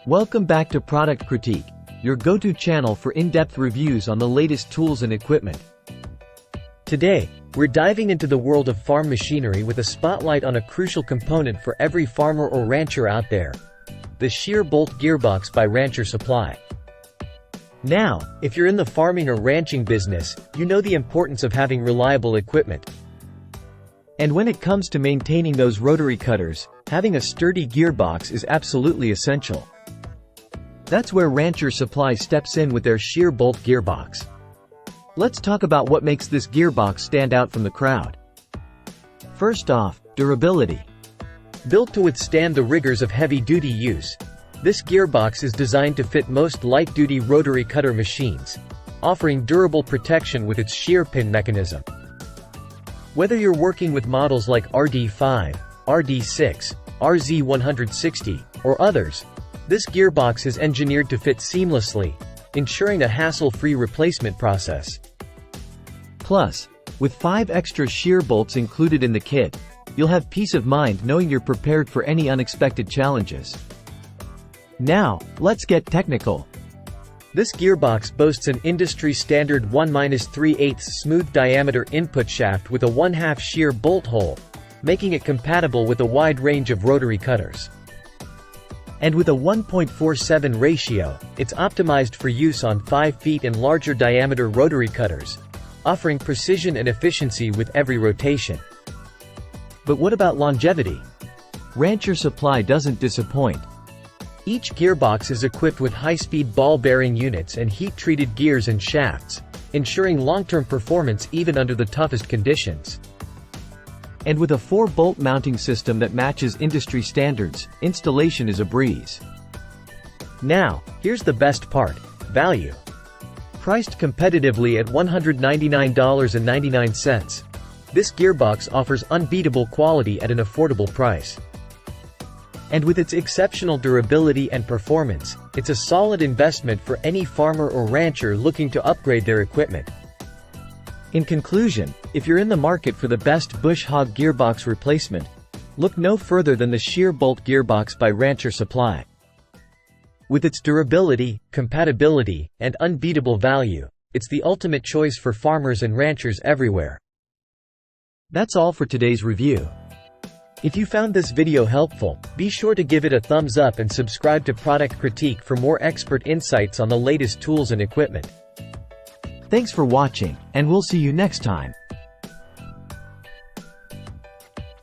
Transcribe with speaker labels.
Speaker 1: Welcome back to Product Critique, your go-to channel for in-depth reviews on the latest tools and equipment. Today, we're diving into the world of farm machinery with a spotlight on a crucial component for every farmer or rancher out there: the Shear Bolt Gearbox by Rancher Supply. Now, if you're in the farming or ranching business, you know the importance of having reliable equipment. And when it comes to maintaining those rotary cutters, having a sturdy gearbox is absolutely essential. That's where Rancher Supply steps in with their Shear Bolt Gearbox. Let's talk about what makes this gearbox stand out from the crowd. First off, durability. Built to withstand the rigors of heavy-duty use, this gearbox is designed to fit most light-duty rotary cutter machines, offering durable protection with its shear pin mechanism. Whether you're working with models like RD5, RD6, RZ160, or others, this gearbox is engineered to fit seamlessly, ensuring a hassle-free replacement process. Plus, with 5 extra shear bolts included in the kit, you'll have peace of mind knowing you're prepared for any unexpected challenges. Now, let's get technical. This gearbox boasts an industry-standard 1-3/8 smooth diameter input shaft with a 1/2 shear bolt hole, making it compatible with a wide range of rotary cutters. And with a 1.47 ratio, it's optimized for use on 5 feet and larger diameter rotary cutters, offering precision and efficiency with every rotation. But what about longevity? Rancher Supply doesn't disappoint. Each gearbox is equipped with high-speed ball bearing units and heat-treated gears and shafts, ensuring long-term performance even under the toughest conditions. And with a 4-bolt mounting system that matches industry standards, installation is a breeze. Now, here's the best part: value. Priced competitively at $199.99, this gearbox offers unbeatable quality at an affordable price. And with its exceptional durability and performance, it's a solid investment for any farmer or rancher looking to upgrade their equipment. In conclusion, if you're in the market for the best bush hog gearbox replacement, look no further than the Shear Bolt Gearbox by Rancher Supply. With its durability, compatibility, and unbeatable value, it's the ultimate choice for farmers and ranchers everywhere. That's all for today's review. If you found this video helpful, be sure to give it a thumbs up and subscribe to Product Critique for more expert insights on the latest tools and equipment. Thanks for watching, and we'll see you next time.